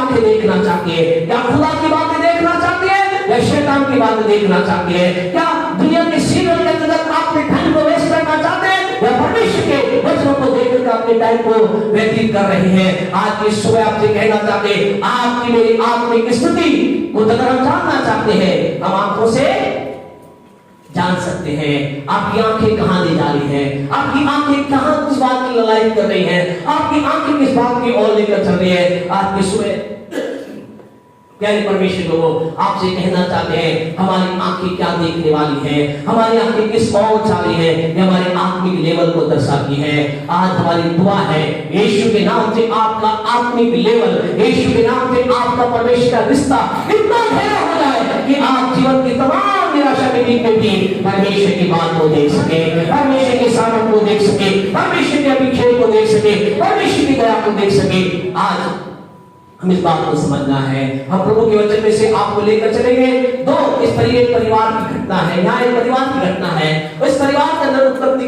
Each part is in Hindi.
आंखें देखना चाहती है? क्या खुदा की बातें देखना चाहती है या शैतान की बातें देखना चाहती है? क्या दुनिया के सीजन के अंदर अपने टाइम को वेस्ट करना चाहते हैं या परमेश्वर के वचनों को देखकर अपने टाइम को व्यतीत कर रहे हैं? आज की सुबह आपसे कहना चाहते हैं, आपकी मेरी आत्मिक स्थिति को अगर हम जानना चाहते हैं, हम आंखों से जान सकते हैं आपकी आंखें कहां ले जा रही हैं, आपकी आंखें कहां किस बात की लड़ाई कर रही हैं, आपकी आंखें किस बात की ओर लेकर चल रही है। आज की सुबह प्यारे परमेश्वर लोगों, आपसे कहना चाहते हैं, हमारी आंखें क्या देखने वाली हैं, हमारी आंखें किस ओर चाली हैं, ये हमारे आत्मिक लेवल को दर्शाती है। आज हमारी दुआ है, यीशु के नाम से आपका आत्मिक लेवल, यीशु के नाम से आपका परमेश्वर का रिश्ता इतना गहरा हो जाए कि आप जीवन की तमाम निराशा के बीच में भी परमेश्वर की बात को देख सके, परमेश्वर के सामर्थ को देख सके, परमेश्वर के अभिषेक को देख सके, परमेश्वर की दया को देख सके। आज हम इस बात को समझना है। हम प्रभु के वचन में से आपको लेकर चलेंगे। दो इस परिवार की घटना है, यहाँ एक परिवार की घटना है। इस परिवार के अंदर उत्पत्ति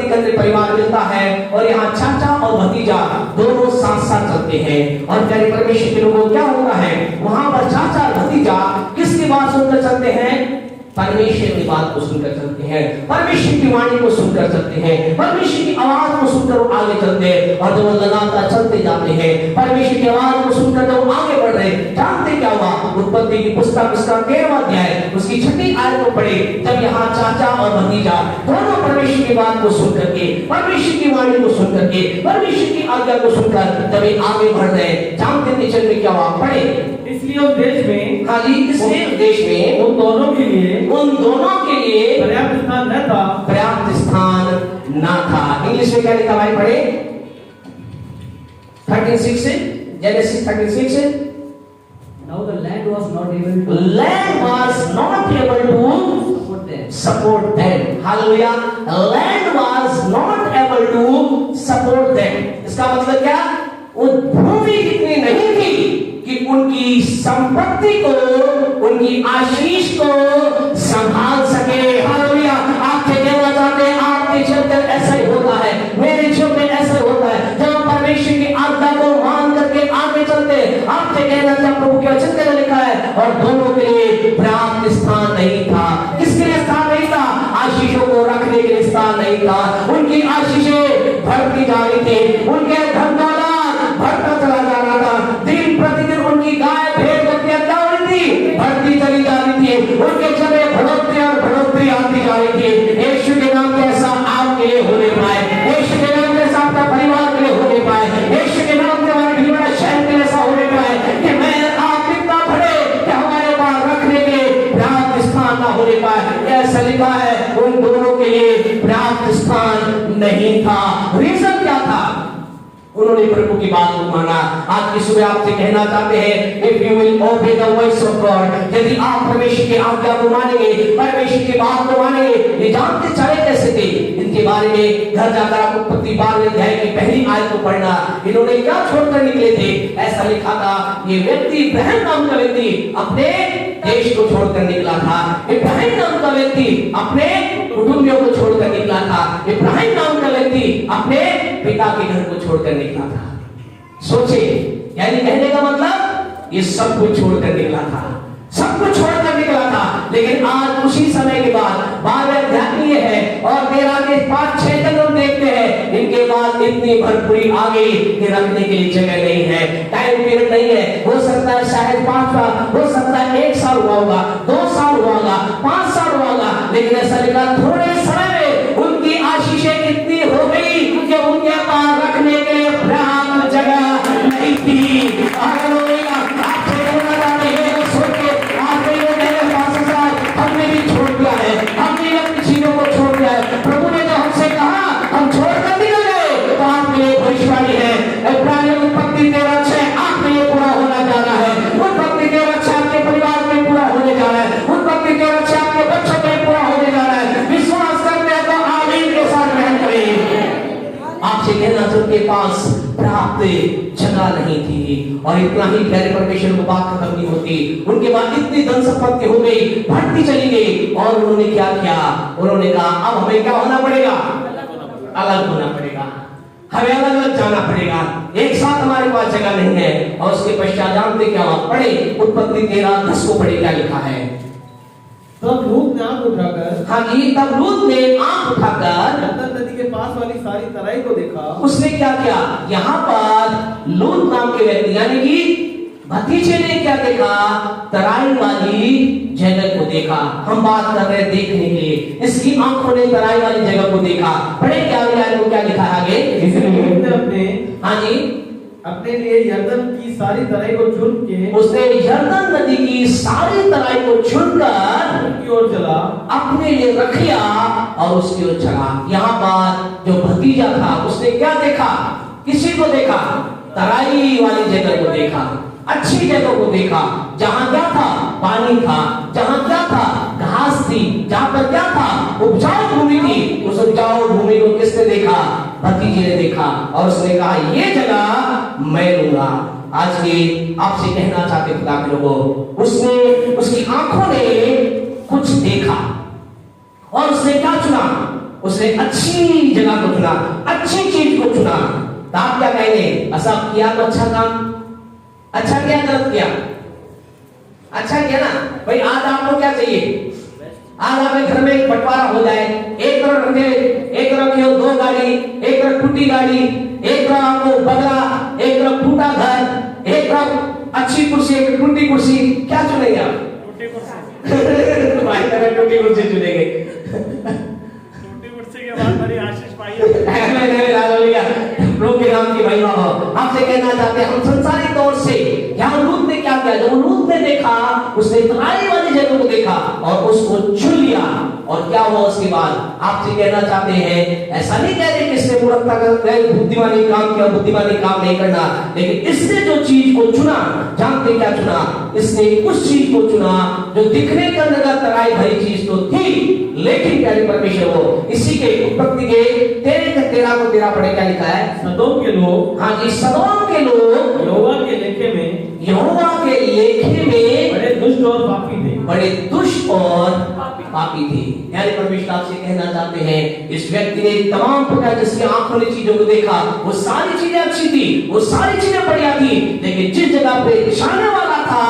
के अंदर परिवार मिलता है और यहाँ चाचा और भतीजा दोनों साथ साथ चलते हैं। और प्यारे परमेश्वर के लोगों, क्या होता है वहां पर? चाचा और भतीजा किसकी बात सुनकर चलते हैं? परमेश्वर की बात को सुनकर चलते हैं, परमेश्वर की वाणी को सुनकर चलते हैं, परमेश्वर की आवाज को सुनकर वो आगे चलते हैं। और जब वो लगातार चलते जाते हैं, परमेश्वर की आवाज को सुनकर जब वो आगे बढ़ रहे, जानते क्या हुआ? उत्पत्ति की पुस्तक उसका 13वां अध्याय उसकी 6ठी आयत को पढ़े। जब यहाँ चाचा और भतीजा दोनों परमेश्वर की बात को सुनकर के, परमेश्वर की वाणी को सुनकर के, परमेश्वर की आज्ञा को सुनकर जब आगे बढ़ रहे, जानते नीचे में क्या हुआ? पढ़े। इसलिए उस देश में, हाँ जी, इसलिए उस देश में उन दोनों के लिए पर्याप्त स्थान न था, पर्याप्त स्थान ना था। इंग्लिश में क्या लिखा भाई? पढ़े 13:6 से, जेनेसिस 13:6 से। Now the land was not able to support them. Hallelujah. Land was not able to support them. इसका मतलब क्या? वो भूमि इतनी नहीं थी कि उनकी संपत्ति को, उनकी आशीष को संभाल सके। हालेलुया। आपके कहना चाहते हैं, आपके जीवन में ऐसा ही होता है, मेरे जीवन में ऐसा ही होता है। जब परमेश्वर की आज्ञा को मान करके आगे चलते, आपके कहना चाहते प्रभु के वचन में लिखा है, और दोनों के लिए पर्याप्त स्थान नहीं था। किसके लिए स्थान नहीं था? आशीषों को रखने के लिए स्थान नहीं था। उनकी आशीषें बढ़ती जा रही थी, उनके धन दौलत बढ़ता चला जा रहा था। दिन प्रतिदिन उनकी गाय भेड़ बकरियां क्या हो रही थी? बढ़ती चली जा रही थी। उनके चले बढ़ोतरी और बढ़ोतरी आती जा रही थी। यीशु के नाम कैसा आपके लिए होने पाए, यीशु के नाम कैसा आपका परिवार के लिए होने पाए, यीशु के नाम से हमारे जीवन शहर के ऐसा होने पाए कि मैं आप इतना बढ़े कि हमारे पास रखने के पर्याप्त स्थान ना होने पाए। ऐसा लिखा है, उन दोनों के लिए पर्याप्त स्थान नहीं था। रीजन क्या था? उन्होंने प्रभु की बात को माना। आज की सुबह आपसे कहना चाहते हैं, if you will obey the voice of God, यदि आप परमेश्वर की आज्ञा को मानेंगे, परमेश्वर की बात को मानेंगे। ये जानते चले कैसे थे? इनके बारे में घर जाकर आप उत्पत्ति 12वें अध्याय की पहली आयत को पढ़ना। इन्होंने क्या छोड़कर निकले थे? ऐसा लिखा था, ये व्यक्ति इब्राहिम नाम का व्यक्ति अपने देश को छोड़कर निकला था। इब्राहिम नाम का व्यक्ति अपने कुटुंबियों को छोड़कर निकला था। इब्राहिम नाम का व्यक्ति अपने पिता के घर को छोड़कर निकला था। सोचे, यानी कहने का मतलब ये सब कुछ छोड़कर निकला था, सब कुछ छोड़कर निकला था। लेकिन आज उसी समय के बाद 12वें अध्याय ये है, और 13 के 5-6 दिन हम देखते हैं, इनके बाद इतनी भरपूरी आ गई कि रखने के लिए जगह नहीं है, टाइम पीरियड नहीं है। हो सकता है शायद 5 साल, हो सकता है 1 साल हुआ होगा, 2 साल हुआ होगा, 5 साल हुआ होगा, लेकिन ऐसा लिखा थोड़े समय में उनकी आशीषें इतनी हो गई कि उनके पास रखने के लिए पर्याप्त जगह नहीं थी। हालेलुया। आपसे कहना चाहते हैं, सुन के आपने ये मेरे पास हमने भी छोड़ दिया है, हमने अपनी चीजों को छोड़ दिया है। प्रभु ने जो हमसे कहा हम छोड़कर निकल गए, तो आपके लिए भविष्यवाणी है। इब्राहिम उत्पत्ति 13:6 आप में ये पूरा होना जा रहा है। उत्पत्ति 13:6 आपके परिवार में पूरा होने जा रहा है। उत्पत्ति 13:6 आपके बच्चों में पूरा होने जा रहा है। विश्वास करते हैं तो आमीन के साथ ग्रहण करें। आपसे कहना सबके पास प्राप्त जगह नहीं थी, और इतना ही प्यारे परमेश्वर को बात खत्म नहीं होती। उनके बाद इतनी धन संपत्ति हो गई, बढ़ती चली गई, और उन्होंने क्या किया? उन्होंने कहा अब हमें क्या होना पड़ेगा? अलग होना पड़ेगा। हमें अलग अलग जाना पड़ेगा, एक साथ हमारे पास जगह नहीं है। और उसके पश्चात जानते क्या आप पढ़े, उत्पत्ति 13:10 को पढ़े, क्या लिखा है। तब लूत ने आंख उठाकर, हाँ जी, तब लूत ने आंख उठाकर यरदन नदी के पास वाली सारी तराई को देखा। उसने क्या किया, यहाँ पर लूत नाम के व्यक्ति यानी कि भतीजे ने क्या देखा, तराई वाली जगह को देखा। हम बात कर रहे हैं देखने के लिए, इसकी आंखों ने तराई वाली जगह को देखा। पढ़े क्या क्या लिखा है आगे। इसलिए उसने हाँ जी, अपने लिए यरदन की सारी तराई को चुन के, उसने यरदन नदी की सारी तराई को चुनकर उनकी ओर चला, अपने लिए रख लिया और उसकी ओर चला। यहाँ पर जो भतीजा था उसने क्या देखा, किसी को देखा, तराई वाली जगह को देखा, अच्छी जगह को देखा, जहां क्या था, पानी था, जहां क्या था, घास थी, जहां पर क्या था, उपजाऊ भूमि थी। उस उपजाऊ भूमि को किसने देखा, भतीजे ने देखा। और उसने कहा ये जगह मैं लूंगा। आज के आपसे कहना चाहते खुदा के लोगों, उसने, उसकी आंखों ने कुछ देखा और उसने क्या चुना, उसने अच्छी जगह को चुना, अच्छी चीज को चुना। तो आप क्या कहेंगे, ऐसा किया तो अच्छा काम, अच्छा क्या गलत किया, अच्छा किया ना भाई। आज आपको क्या चाहिए, आज आपके घर में एक बंटवारा हो जाए, एक तरफ रखे, एक तरफ की 2 गाड़ी, एक तरफ टूटी गाड़ी, एक तरफ आपको बगला, एक तरफ टूटा घर, एक तरफ अच्छी कुर्सी, एक टूटी कुर्सी, क्या चुनेंगे आप? टूटी कुर्सी। भाई तरह टूटी कुर्सी चुनेंगे। टूटी कुर्सी के बाद बड़ी आशीष पाई है। प्रभु के नाम की महिमा हो। आपसे कहना चाहते हैं, हम संसारिक तौर से यहाँ लूत ने क्या किया, जब लूत ने देखा, उसने तराई वाली जगह को देखा और उसको चुन लिया। और क्या हुआ उसके बाद, आपसे कहना चाहते हैं, ऐसा नहीं कह रहे कि इसने मूर्खता का बुद्धिमानी काम किया, बुद्धिमानी काम नहीं करना, लेकिन इसने जो चीज को चुना, जानते क्या चुना, इसने उस चीज को चुना जो दिखने के अंदर तराई भरी चीज तो थी, लेकिन प्यारे परमेश्वर हो। इसी के उत्पत्ति के 13 को 13 पढ़े, क्या लिखा है। सदोम के लोग, हाँ जी, सदोम के लोग यहोवा के लेखे में, यहोवा के लेखे में बड़े दुष्ट और पापी थे, बड़े दुष्ट और पापी थे। प्यारे परमेश्वर आपसे कहना चाहते हैं, इस व्यक्ति ने तमाम प्रकार जिसकी आंखों ने चीजों को देखा, वो सारी चीजें अच्छी थी, वो सारी चीजें बढ़िया थी, लेकिन जिस जगह पे जाने वाला था,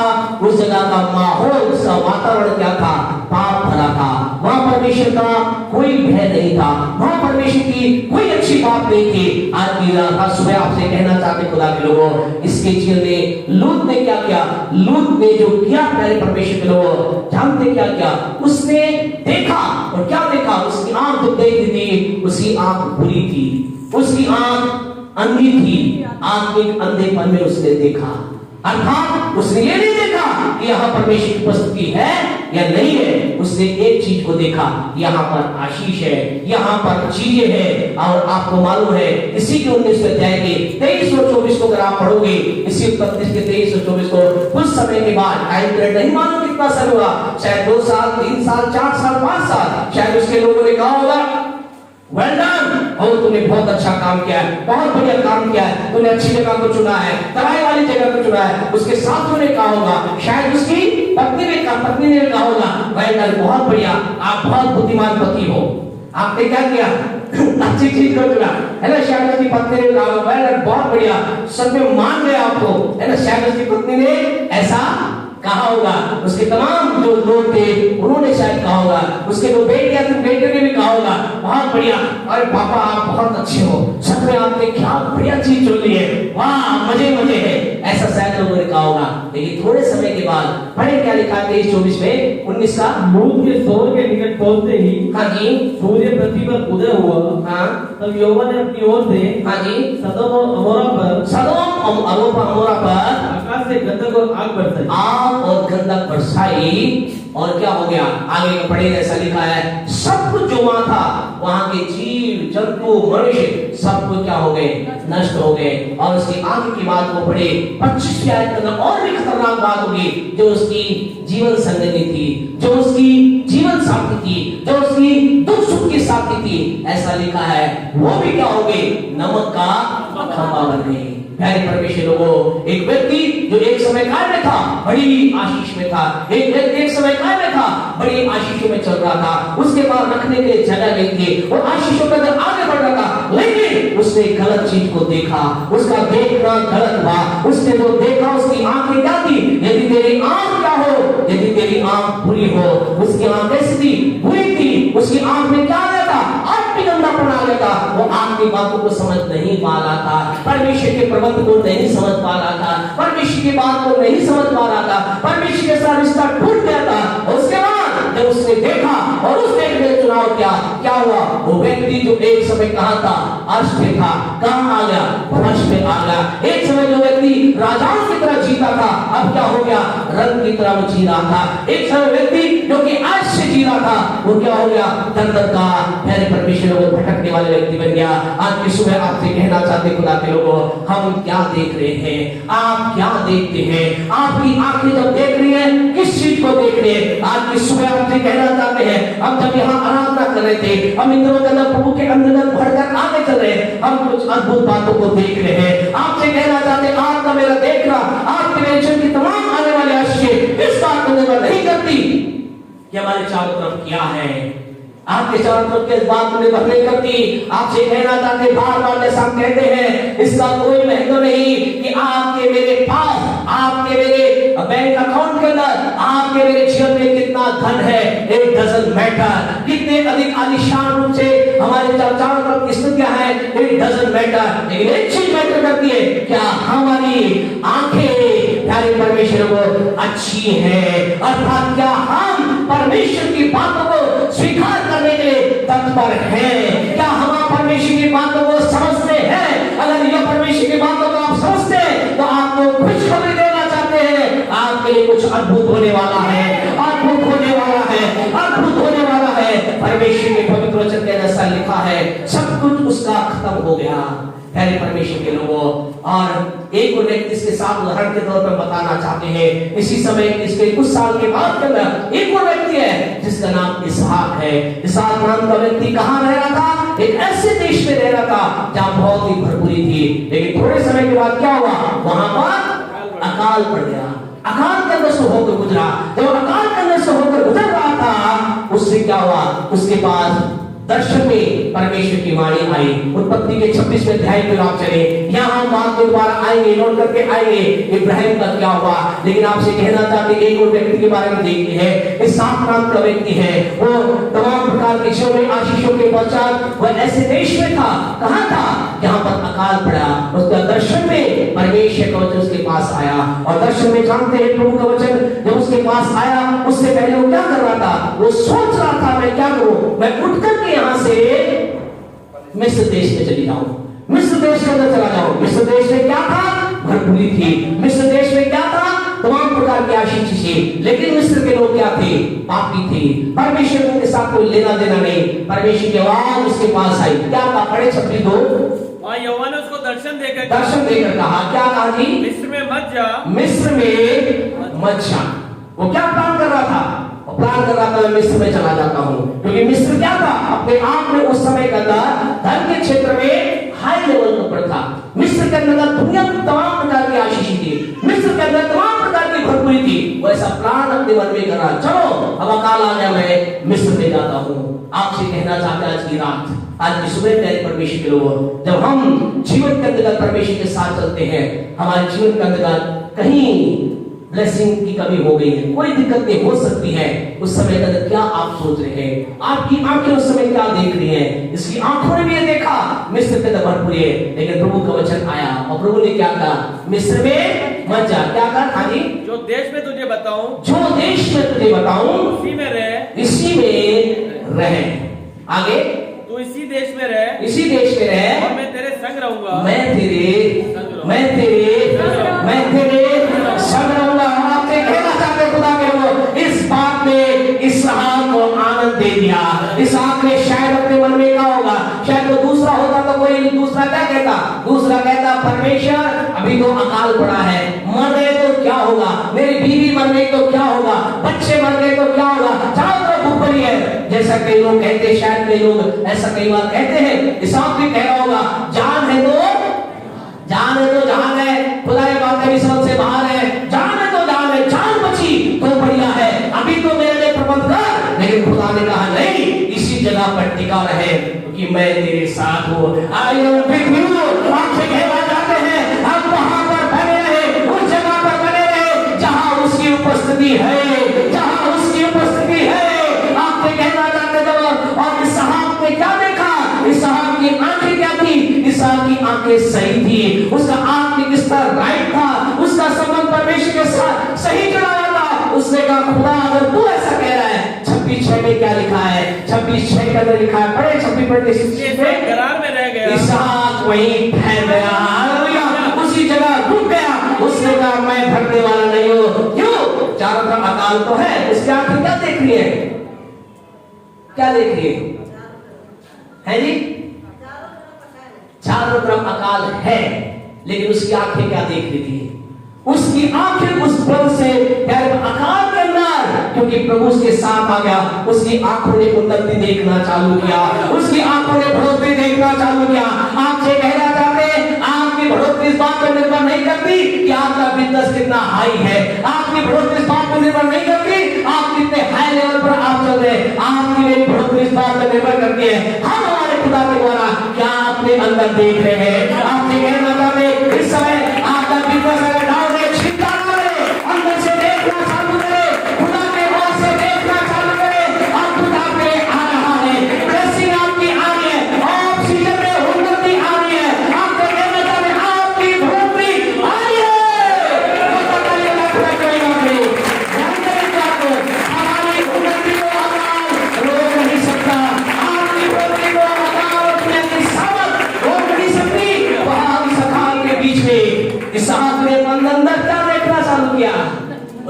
उस जगह का माहौल, उसका वातावरण क्या था, पाप भरा था। वहां परमेश्वर का कोई भय नहीं था, वहां परमेश्वर की कोई अच्छी बात नहीं थी। आज की रात सुबह आपसे कहना चाहते खुदा के लोगों, इसके जीवन में लूत ने क्या किया, लूत ने जो किया प्यारे परमेश्वर के लोगों, जानते क्या किया, उसने देखा। और क्या देखा, उसकी आंख तो देख थी, उसकी आंख बुरी थी, उसकी आंख अंधी थी, आत्मिक अंधेपन में उसने देखा। अर्थात उसने ये नहीं देखा कि यहाँ परमेश्वर की उपस्थिति है या नहीं है, उसने एक चीज को देखा, यहाँ पर आशीष है, यहाँ पर चीजें हैं। और आपको मालूम है, इसी के 19 अध्याय के 23 और 24 को अगर आप पढ़ोगे, इसी उत्पत्ति के 23 और 24 को, कुछ समय के बाद, टाइम पीरियड नहीं मालूम कितना समय हुआ, शायद 2 साल, 3 साल, 4 साल, 5 साल, शायद उसके लोगों ने कहा होगा, वेल डन, और तूने बहुत अच्छा काम किया है, बहुत बढ़िया काम किया है, तूने अच्छी जगह को चुना है, तराई वाली जगह को चुना है। उसके साथियों ने कहा होगा, शायद उसकी पत्नी ने कहा होगा, वेल डन, बहुत बढ़िया, आप बहुत बुद्धिमान पति हो, आपने क्या किया, अच्छी चीज को चुना है ना। शायद उसकी पत्नी ने कहा होगा, वेल डन, बहुत बढ़िया, सब में मान गया आपको, है ना। शायद उसकी पत्नी ने ऐसा कहा होगा, उसके तमाम जो लोग थे उन्होंने शायद कहा होगा, उसके जो बेटियां थी बेटे ने भी कहा होगा, बहुत बढ़िया, अरे पापा आप बहुत अच्छे हो, सच में आपने क्या बढ़िया चीज चुन ली है, वाह मजे मजे है, ऐसा शायद लोगों ने कहा होगा। लेकिन थोड़े समय के बाद पढ़े क्या लिखा है 23-24 में 19 का, लूत के शोर के निकट पहुंचते ही, हाँ जी, सूर्य पृथ्वी पर उदय हुआ। हाँ, तब यहोवा ने अपनी ओर से, हाँ जी, सदोम और अमोरा पर, सदोम और अमोरा पर आकाश से गंधक और आग बरसाई, आग और गंधक बरसाई। और क्या हो गया, आगे का पढ़े ऐसा लिखा है, सब कुछ जो वहां था, वहां के जीव जंतु मनुष्य सब कुछ क्या हो गए, नष्ट हो गए। और उसकी आगे की बात को पढ़े 25 आयत के अंदर और भी खतरनाक बात होगी, जो उसकी जीवन संगति थी, जो उसकी जीवन साथी थी, जो उसकी दुख सुख की साथी थी, ऐसा लिखा है, वो भी क्या हो गए, नमक का खंभा बन गए। प्यारे परमेश्वर लोगों, एक व्यक्ति जो एक समय काल में था बड़ी आशीष में था, एक व्यक्ति एक समय काल में था बड़ी आशीषों में चल रहा था, उसके पास रखने के लिए जगह नहीं थी और आशीषों के अंदर आगे बढ़ रहा था, लेकिन उसने गलत चीज को देखा, उसका देखना गलत हुआ, उसने जो देखा उसकी आंखें क्या थी, यदि तेरी आंख क्या हो, यदि तेरी आंख बुरी हो, उसकी आंख कैसी थी, बुरी थी, उसकी आंख में क्या आ गया था, आत्मिक अंधापन आ गया था, वो आत्मिक बातों को समझ नहीं पा रहा था, परमेश्वर के प्रबंध को नहीं समझ पा रहा था, परमेश्वर की बात को नहीं समझ पा रहा था, परमेश्वर के साथ रिश्ता टूट गया था। उसके बाद जब उसने देखा और उस देखने का चुनाव किया, क्या हुआ, वो व्यक्ति जो एक समय कहां था, अर्श पे था, कहां आ गया, फर्श पे आ गया। एक समय जो व्यक्ति राजाओं की तरह जीता था, अब क्या हो गया, रंग की तरह वो जी रहा था। एक समय व्यक्ति जो कि अर्श से जी रहा था, वो क्या हो गया, दर का प्यारे परमेश्वर को भटकने वाले व्यक्ति बन गया। आज की सुबह आपसे कहना चाहते खुदा के लोगों, हम क्या देख रहे हैं, आप क्या देखते हैं, आपकी आंखें जब देख रही है किस चीज को देख रहे हैं। आज की सुबह आपसे कहना चाहते हैं, हम जब यहाँ आराधना कर रहे थे, हम इंद्रों के अंदर प्रभु के अंदर बढ़कर आगे चल रहे हैं, हम कुछ अद्भुत बातों को देख रहे हैं। आपसे कहना चाहते हैं, आपका मेरा देखना, आपके मेरे जीवन की तमाम आने वाली आशीष इस बात पर निर्भर नहीं करती कि हमारे चारों तरफ क्या है, आपके चारों तरफ के बात में निर्भर नहीं करती। आपसे कहना चाहते बार बार जैसा हम कहते हैं, इसका कोई महत्व नहीं कि आपके मेरे पास, आपके मेरे बैंक अकाउंट के अंदर, आपके मेरे जीवन में कितना धन है, इट डजंट मैटर। कितने अधिक आलीशान रूप से हमारे चारों तरफ की स्थितियां हैं, इट डजंट मैटर। लेकिन एक चीज मैटर करती है, क्या हमारी आंखें प्यारे परमेश्वर को अच्छी है, अर्थात क्या हम परमेश्वर की बातों को स्वीकार करने के लिए तत्पर हैं, क्या हम परमेश्वर की बातों को समझते हैं। अगर यह परमेश्वर की बातों को आप समझते हैं तो आपको खुशखबरी देना चाहते हैं, आपके लिए कुछ अद्भुत होने वाला है, अद्भुत होने वाला है, अद्भुत होने वाला है। परमेश्वर के पवित्र वचन के अंदर लिखा है, सब कुछ उसका खत्म हो गया प्यारे परमेश्वर के लोगों। और एक और व्यक्ति इसके साथ उदाहरण के तौर पर बताना चाहते हैं, इसी समय इसके कुछ साल के बाद के अंदर एक और व्यक्ति है जिसका नाम इसहाक है। इसहाक नाम का व्यक्ति कहां रह रहा था, एक ऐसे देश में रह रहा था जहां बहुत ही भरपूरी थी, लेकिन थोड़े समय के बाद क्या हुआ, वहां पर अकाल पड़ गया। अकाल के अंदर से होकर गुजरा, जब अकाल के अंदर से होकर गुजर रहा था, उससे क्या हुआ, उसके पास दर्शन में परमेश्वर की वाणी आई। उत्पत्ति के 26वें अध्याय में आप चले, यहाँ बात के द्वारा आएंगे, नोट करके आएंगे इब्राहिम का क्या हुआ। लेकिन आपसे कहना चाहते एक और व्यक्ति के बारे में देखते हैं, इसहाक नाम का व्यक्ति है, वो तमाम प्रकार के जीवन में आशीषों के पश्चात वह ऐसे देश में था, कहां था, जहां पर अकाल पड़ा। उसका दर्शन में परमेश्वर का वचन उसके पास आया, और दर्शन में जानते हैं प्रभु का वचन जब उसके पास आया, उससे पहले वो क्या कर रहा था, वो सोच रहा था मैं क्या करूं, मैं उठ करके यहां से मिस्र देश में चली जाऊं, मिस्र देश के अंदर चला जाऊं। मिस्र देश में क्या था, भरपूरी थी। मिस्र देश में क्या था, तमाम प्रकार की आशीष थी। लेकिन मिस्र के लोग क्या थे, पापी थे, परमेश्वर के साथ कोई लेना देना नहीं। परमेश्वर की आवाज उसके पास आई, क्या कहा, पढ़े 26:2, वहाँ यहोवा ने उसको दर्शन देकर कहा, क्या कहा जी, मिस्र में मत जा, मिस्र में मत जा। वो क्या प्लान कर रहा था, प्लान कर रहा था मैं मिस्र में चला जाता हूं, क्योंकि मिस्र क्या था, अपने आप में उस समय के अंदर धन के क्षेत्र में हाई लेवल पर था। मिस्र के अंदर दुनिया में तमाम प्रकार की आशीष थी, मिस्र के अंदर तमाम प्रकार की भरपूरी थी। वो ऐसा प्लान अपने मन में कर रहा, चलो अब अकाल आ गया, मैं मिस्र में जाता हूं। आपसे कहना चाहते हैं आज की रात, आज की सुबह प्यारे परमेश्वर के लोगों, जब हम जीवन के अंदर परमेश्वर के साथ चलते हैं, हमारे जीवन के अंदर कहीं ब्लेसिंग की कमी हो गई है, कोई दिक्कतें हो सकती है, उस समय का क्या आप सोच रहे हैं, आपकी आंखें उस समय क्या देख रही हैं। इसकी आंखों ने भी ये देखा मिस्र के अंदर भरपूरी है, लेकिन प्रभु का वचन आया और प्रभु ने क्या कहा, मिस्र में मत जा। क्या कहा, हाँ जी, जो देश में तुझे बताऊं, जो देश में तुझे बताऊं उसी में रह, इसी में रह। आगे, तू इसी देश में रह, इसी देश में रह, और मैं तेरे संग रहूंगा, मैं तेरे संग रहूंगा। आपसे कहना चाहते खुदा के लोग, इस बात में इसहाक को आनंद दे दिया। इसहाक ने शायद अपने मन में क्या होगा, शायद वो दूसरा होता तो कोई दूसरा क्या कहता, दूसरा कहता परमेश्वर अभी तो अकाल पड़ा है, मर गए तो क्या होगा, मेरी बीवी मर गई तो क्या होगा, बच्चे मर गए तो क्या होगा, चारों तरफ भूखमरी है। जैसा कई लोग कहते हैं, शायद कई लोग ऐसा कई बार कहते हैं, इसहाक भी कह रहा होगा, जान है तो जहान है, खुदा की बातें भी समझ से बाहर है, टिका रहे, क्योंकि मैं तेरे साथ हूँ। I am with you. आपसे कहना चाहते हैं हम वहां पर बने रहे, उस जगह पर बने रहे जहां उसकी उपस्थिति है, जहां उसकी उपस्थिति है। आपसे कहना चाहते थे। और इसहाक ने क्या देखा? इसहाक की आंखें क्या थी? इसहाक की आंखें सही थी, उसका आत्मिक स्तर राइट था, उसका संबंध परमेश्वर के साथ सही जुड़ा हुआ था। उसने कहा खुदा अगर तू ऐसा कह रहा है, 26:6 में क्या लिखा है? 26:6 के अंदर लिखा है, पढ़े 26 में करार में रह गया। इसहाक वहीं ठहर गया, हालेलुया, उसी जगह रुक गया। उसने कहा मैं भटकने वाला नहीं हूं। क्यों? चारों तरफ अकाल तो है, उसकी आंखें क्या देख रही है? क्या देख रही है जी? चारों तरफ अकाल है, लेकिन उसकी आंखें क्या देख रही थी? उसकी आंखें उस पल से अकाल के अंदर, क्योंकि प्रभु उसके साथ आ गया, उसकी आंखों ने उन्नति देखना चालू किया, उसकी आंखों ने बढ़ोतरी देखना चालू किया। आपसे कहना चाहते हैं आपकी बढ़ोतरी इस बात पर निर्भर नहीं करती कि आपका बिजनेस कितना हाई है, आपकी बढ़ोतरी इस बात पर निर्भर नहीं करती आप कितने हाई लेवल पर आप चल रहे हैं। आपकी मेरी बढ़ोतरी इस बात पर निर्भर करती है हम हमारे खुदा के द्वारा क्या अपने अंदर देख रहे हैं। आपसे कहना चाहते हैं इस समय आपका बिजनेस अगर डाउन है, चिंता न करें, अंदर से देखना चालू करें, खुदा के बात से देखना चालू करें। और खुदा पे आ रहा है, ब्लेसिंग आपकी आ रही है, ऑक्सीजन में उन्नति आ रही है। आपसे कहना चाहते हैं आपकी बढ़ोतरी आ रही है। हमारी उन्नति को अकाल रोक नहीं सकता, आपकी बढ़ोतरी को अकाल की सामर्थ रोक नहीं सकती। वहां इस अकाल के बीच में इसहाक ने अंदर क्या देखना चालू किया?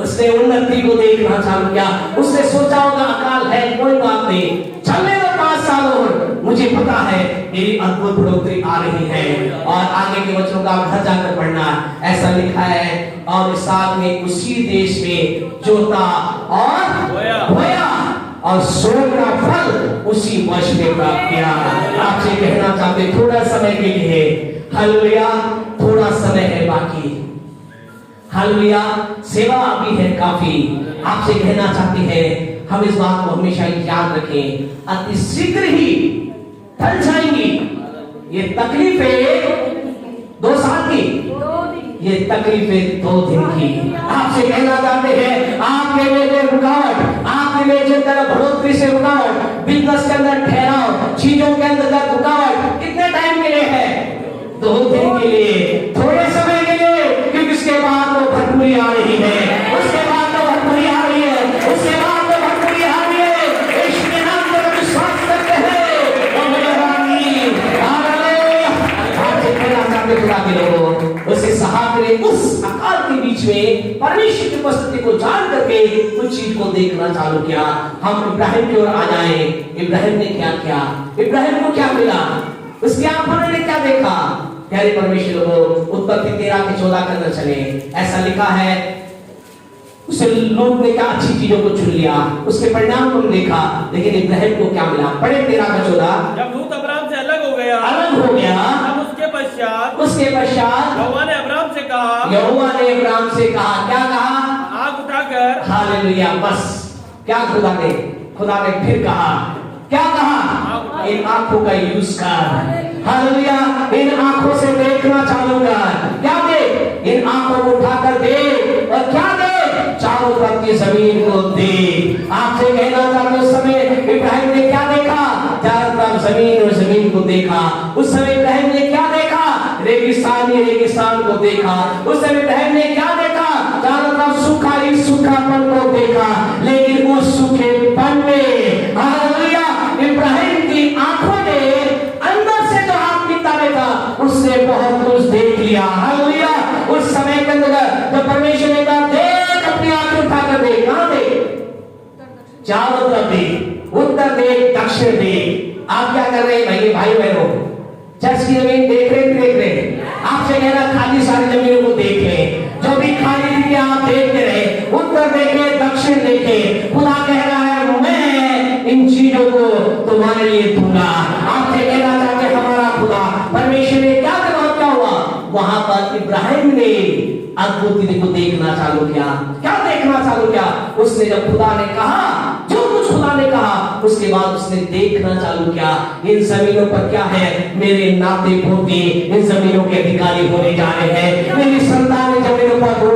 उसने उन्नति को देखना चालू किया। उसने सोचा होगा अकाल है, कोई बात नहीं, चलने दो 5 साल और, मुझे पता है मेरी अद्भुत बढ़ोतरी आ रही है। और आगे के वचनों का घर जाकर पढ़ना, ऐसा लिखा है और इसहाक ने उसी देश में जोता और बोया और सोने का फल उसी वर्ष में प्राप्त किया। आपसे कहना चाहते थोड़ा समय के लिए, हालेलुया, थोड़ा समय है बाकी, हालेलुया, सेवा अभी है काफी। आपसे कहना चाहते हैं हम इस बात को हमेशा याद रखें, अति शीघ्र ही टल जाएंगी ये तकलीफें 2 साल की, ये तकलीफें 2 दिन की। आपसे कहना चाहते हैं आपके लिए रुकावट, आपके लिए बढ़ोतरी से रुकावट, बिजनेस के अंदर ठहराव, चीजों के अंदर रुकावट कितने टाइम के लिए है? 2 दिन के लिए, थोड़े समय के लिए, क्योंकि उसके बाद तो भटकूरी आ रही है, उसके बाद तो भटकूरी आ रही है, उसके बाद तो भटकूरी आ रही है। इसके नाम पर विश्वास करते हैं और मेहरबानी हालेलुया। आपसे कहना चाहते खुदा के लोगों, उस इसहाक ने उस अकाल के बीच में परमेश्वर की उपस्थिति को जान करके कुछ चीज को देखना चालू किया। हम इब्राहिम की ओर आ जाए। इब्राहिम ने क्या किया? इब्राहिम को क्या मिला? उसकी आंखों ने क्या देखा? प्यारे परमेश्वर को उत्पत्ति 13-14 के अंदर चले, ऐसा लिखा है उसे लोग ने क्या अच्छी चीजों को चुन लिया, उसके परिणाम को देखा, लेकिन इब्राहिम को क्या मिला? पढ़े 13-14। जब लूत अब्राम से अलग हो गया, तब उसके पश्चात यहोवा ने अब्राम से कहा, क्या कहा? आग उठाकर, हालेलुया, बस क्या खुदा ने फिर कहा, क्या कहा? इन आंखों का यूज कर, हालेलुया, इन आंखों से देखना चालू कर। क्या देख? इन आंखों को उठाकर देख, और क्या देख? चारों तरफ की जमीन को देख। आपसे कहना चाहते उस समय इब्राहिम ने क्या देखा? चारों तरफ जमीन और जमीन को देखा। उस समय इब्राहिम ने क्या देखा? रेगिस्तान को देखा। उस समय इब्राहिम ने क्या देखा? चारों तरफ सूखापन को देखा। लेकिन उस सूखेपन में हालेलुया इब्राहिम की आंखों ने अंदर से जो आत्मिकता में था उससे बहुत कुछ देख लिया। हालेलुया, उस समय के अंदर जब परमेश्वर ने कहा देख, अपनी आंखें उठाकर देख, कहां देख? चारों तरफ देख, उत्तर देख, दक्षिण देख। आप क्या कर रहे हैं भाई बहनों? चर्च की जमीन देख रहे आपसे कह रहा खाली सारी जमीनों को देख ले, जो भी खाली थी आप देखते रहे, उत्तर देखे, दक्षिण देखे। खुदा कह रहा है मैं इन चीजों को तुम्हारे लिए दूंगा। आपसे कहना चाहते हमारा खुदा परमेश्वर ने क्या जवाब क्या हुआ? वहां पर इब्राहिम ने अद्भुत को देखना चालू किया। क्या देखना चालू किया? उसने जब खुदा ने कहा जो कुछ कुछ खुदा ने कहा, उसके बाद उसने देखना चालू किया, इन जमीनों पर क्या है, मेरे नाते पोते इन जमीनों के अधिकारी होने जा रहे हैं, मेरी संतान इन जमीनों पर